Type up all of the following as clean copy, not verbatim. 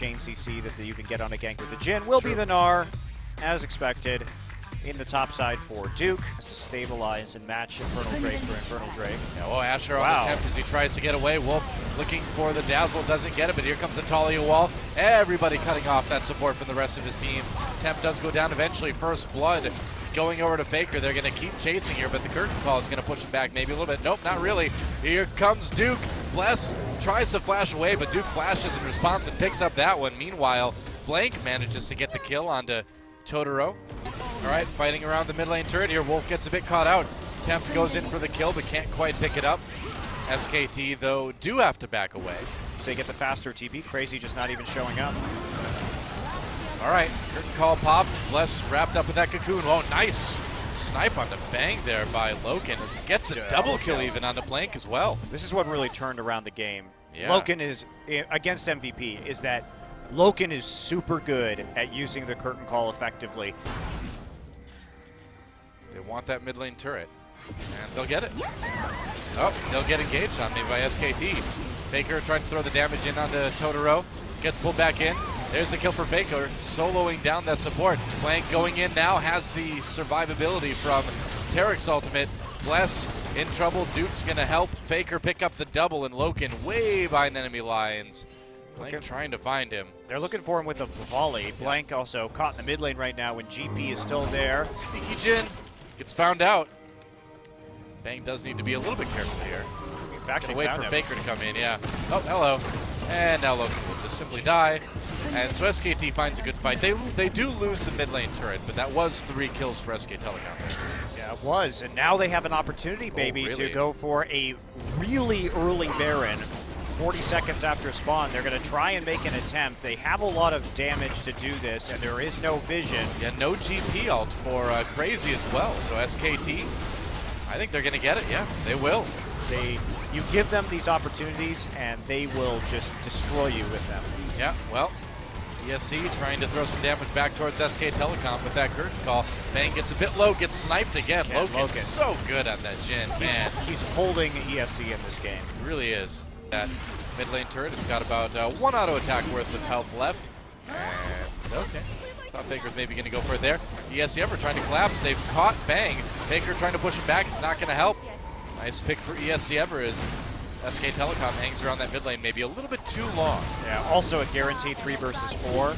chain CC that you can get on a gank with the Jhin will be the Gnar, as expected, in the top side for Duke. Has to stabilize and match Infernal Drake for Infernal Drake. Yeah, well, Ashe on the Tempt as he tries to get away. Wolf looking for the dazzle, doesn't get it, but here comes the Taliyah wall. Everybody cutting off that support from the rest of his team. Tempt does go down eventually. First blood going over to Faker. They're going to keep chasing here, but the curtain call is going to push him back maybe a little bit. Nope, not really. Here comes Duke. Bless tries to flash away, but Duke flashes in response and picks up that one. Meanwhile, Blank manages to get the kill onto Totoro. All right, fighting around the mid lane turret here. Wolf gets a bit caught out. Tempt goes in for the kill, but can't quite pick it up. SKT, though, do have to back away. So they get the faster TP. Crazy just not even showing up. All right, curtain call popped. Bless wrapped up with that cocoon. Oh, nice snipe on the Bang there by Loken. Gets a double kill even on the Blank as well. This is what really turned around the game. Yeah. Loken is, against MVP, is that Loken is super good at using the curtain call effectively. They want that mid lane turret, and they'll get it. Oh, they'll get engaged on me by SKT. Faker trying to throw the damage in onto Totoro. Gets pulled back in. There's the kill for Faker, soloing down that support. Blank going in now, has the survivability from Taric's ultimate. Bless in trouble. Duke's going to help Faker pick up the double, and Loken way behind enemy lines. Blank trying to find him. They're looking for him with a volley. Blank also caught in the mid lane right now when GP is still there. Sneaky Jhin gets found out. Bang does need to be a little bit careful here. Actually wait for Faker to come in, yeah. Oh, hello. And now Loken will just simply die. And so SKT finds a good fight. They do lose the mid lane turret, but that was 3 kills for SK Telecom. Yeah, it was. And now they have an opportunity, baby, really? to go for a really early Baron. 40 seconds after spawn, they're going to try and make an attempt. They have a lot of damage to do this, and there is no vision. Yeah, no GP ult for Crazy as well. So SKT, I think they're going to get it. Yeah, they will. You give them these opportunities, and they will just destroy you with them. Yeah, well, ESC trying to throw some damage back towards SK Telecom with that curtain call. Bang gets a bit low, gets sniped again. Loken's so good on that Jhin, man. He's holding ESC in this game. He really is. That mid lane turret, it's got about 1 auto attack worth of health left. And okay. Thought Faker's maybe going to go for it there. ESC ever trying to collapse. They've caught Bang. Faker trying to push him back. It's not going to help. Nice pick for ESC ever as SK Telecom hangs around that mid lane maybe a little bit too long. Yeah, also a guaranteed 3 versus 4.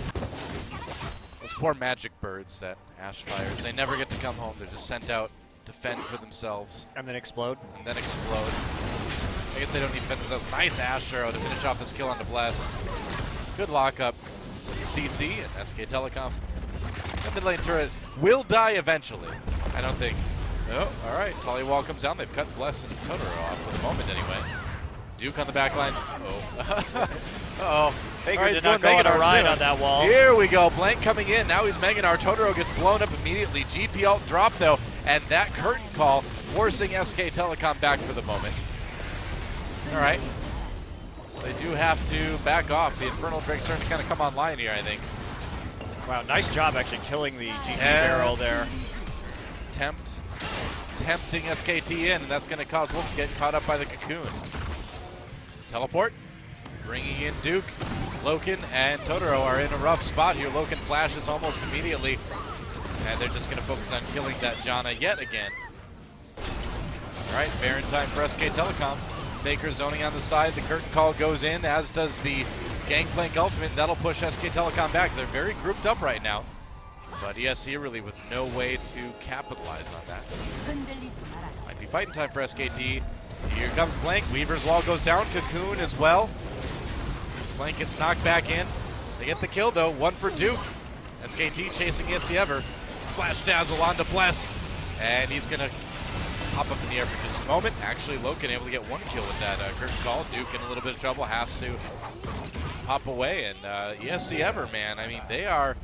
Those poor magic birds that Ashe fires. They never get to come home. They're just sent out to fend for themselves. And then explode. And then explode. I guess they don't need to defend themselves. Nice Ashe arrow to finish off this kill on the Bless. Good lockup with the CC and SK Telecom. The mid lane turret will die eventually. I don't think. Oh, all right. Taliyah wall comes down. They've cut Bless and Totoro off for the moment anyway. Duke on the back line. Uh-oh. Uh-oh. Faker did not go on a ride on that wall. Here we go. Blank coming in. Now he's Mega Gnar. Totoro gets blown up immediately. GP ult drop though. And that curtain call forcing SK Telecom back for the moment. All right. So they do have to back off. The Infernal Drake's starting to kind of come online here, I think. Wow, nice job actually killing the GP barrel there. Tempt. Tempting SKT in, and that's going to cause Wolf to get caught up by the cocoon. Teleport. Bringing in Duke. Loken and Totoro are in a rough spot here. Loken flashes almost immediately. And they're just going to focus on killing that Janna yet again. All right, Baron time for SK Telecom. Faker zoning on the side. The curtain call goes in, as does the Gangplank ultimate. That'll push SK Telecom back. They're very grouped up right now. But ESC really with no way to capitalize on that. Might be fighting time for SKT. Here comes Blank. Weaver's wall goes down. Cocoon as well. Blank gets knocked back in. They get the kill though. 1 for Duke. SKT chasing ESC ever. Flash dazzle onto Bless. And he's going to hop up in the air for just a moment. Actually, Loken able to get 1 kill with that curtain call. Duke in a little bit of trouble. Has to hop away. And ESC ever, man. I mean, they are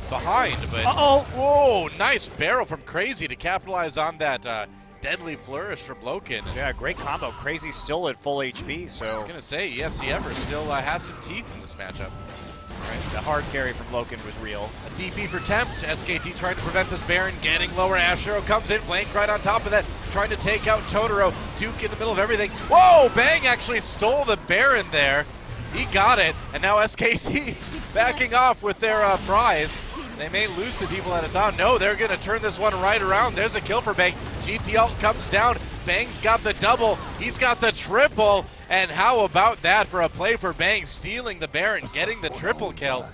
behind, but whoa, nice barrel from Crazy to capitalize on that deadly flourish from Loken. Yeah, great combo. Crazy still at full HP, so I was gonna say ESC ever still has some teeth in this matchup. Right, the hard carry from Loken was real. A TP for Tempt. SKT trying to prevent this Baron, getting lower. Ashe arrow comes in, Blank right on top of that, trying to take out Totoro. Duke in the middle of everything. Whoa, Bang actually stole the Baron there. He got it, and now SKT backing off with their prize. They may lose to people at a time. No, they're going to turn this one right around. There's a kill for Bang. GP ult comes down. Bang's got the double. He's got the triple. And how about that for a play for Bang, stealing the Baron, getting the triple kill.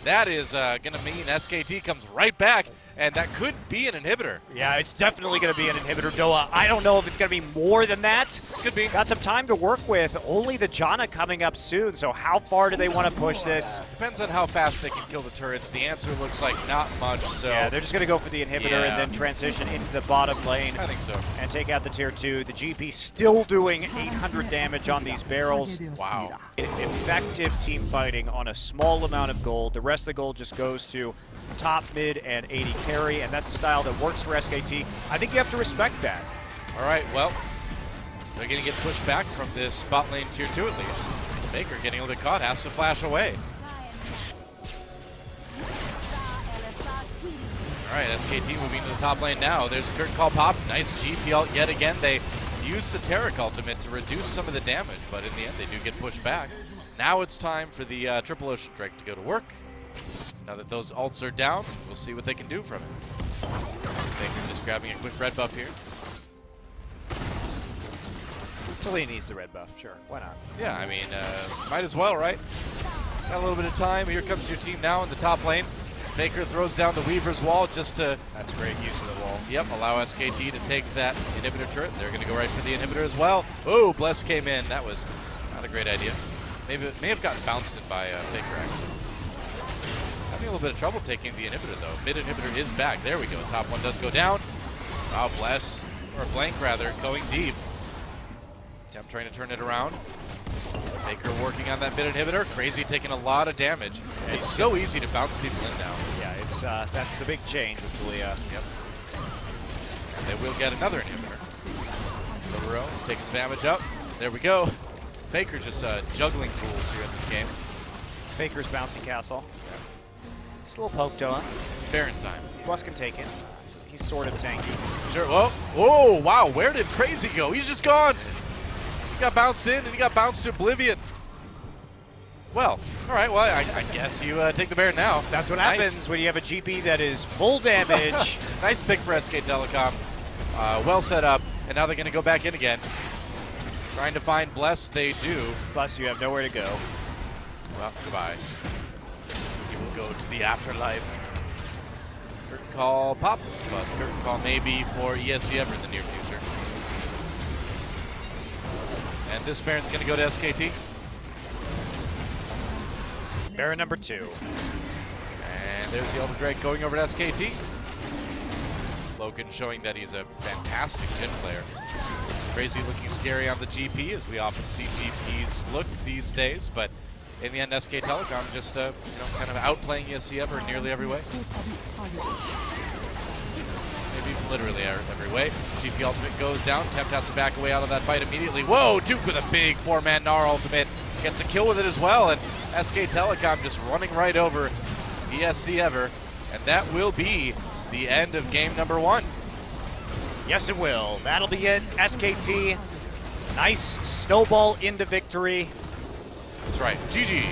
That is going to mean SKT comes right back, and that could be an inhibitor. Yeah, it's definitely going to be an inhibitor, Doa. I don't know if it's going to be more than that. Could be. Got some time to work with. Only the Janna coming up soon, so how far do they want to push this? Depends on how fast they can kill the turrets. The answer looks like not much, so. Yeah, they're just going to go for the inhibitor and then transition into the bottom lane. I think so. And take out the tier 2. The GP still doing 800 damage on these barrels. Wow. Effective team fighting on a small amount of gold. The rest of the gold just goes to top, mid, and 80 carry, and that's a style that works for SKT. I think you have to respect that. All right, well, they're going to get pushed back from this bot lane tier 2 at least. Faker getting a little bit caught, has to flash away. All right, SKT moving to the top lane now. There's a curtain call pop. Nice GP ult yet again. They use the Taric ultimate to reduce some of the damage, but in the end, they do get pushed back. Now it's time for the Triple Ocean Drake to go to work. Now that those ults are down, we'll see what they can do from it. Faker just grabbing a quick red buff here. Taliyah needs the red buff, sure. Why not? Yeah, I mean, might as well, right? Got a little bit of time. Here comes your team now in the top lane. Faker throws down the Weaver's wall just to... That's great use of the wall. Yep, allow SKT to take that inhibitor turret. They're going to go right for the inhibitor as well. Oh, Bless came in. That was not a great idea. Maybe it may have gotten bounced in by Faker, actually. Having a little bit of trouble taking the inhibitor, though. Mid inhibitor is back. There we go. Top one does go down. Wow, Bless, or Blank rather, going deep. Tempt trying to turn it around. Faker working on that mid inhibitor. Crazy taking a lot of damage. Yeah, it's so easy to bounce people in now. Yeah, it's that's the big change with Taliyah. Yep. And they will get another inhibitor. Totoro taking damage up. There we go. Faker just juggling fools here in this game. Faker's bouncy castle. Just a little poke to him. Baron time. Bless can take it. He's sort of tanky. Sure. Whoa. Oh, wow. Where did Crazy go? He's just gone. He got bounced in and he got bounced to oblivion. Well, all right. Well, I guess you take the Baron now. That's what happens when you have a GP that is full damage. Nice pick for SK Telecom. Well set up. And now they're going to go back in again. Trying to find Bless. They do. Plus, you have nowhere to go. Well, goodbye. You will go to the afterlife. Curtain call pop, but curtain call maybe for ESC ever in the near future. And this Baron's going to go to SKT. Baron number 2. And there's the Elder Drake going over to SKT. Loken showing that he's a fantastic Jhin player. Crazy looking scary on the GP, as we often see GPs look these days, but in the end, SK Telecom just kind of outplaying ESC ever in nearly every way. Maybe even literally every way. GP ultimate goes down. Tempt has to back away out of that fight immediately. Whoa, Duke with a big 4-man Gnar ultimate. Gets a kill with it as well, and SK Telecom just running right over ESC ever. And that will be the end of game number 1. Yes, it will. That'll be it. SKT, nice snowball into victory. That's right. GG.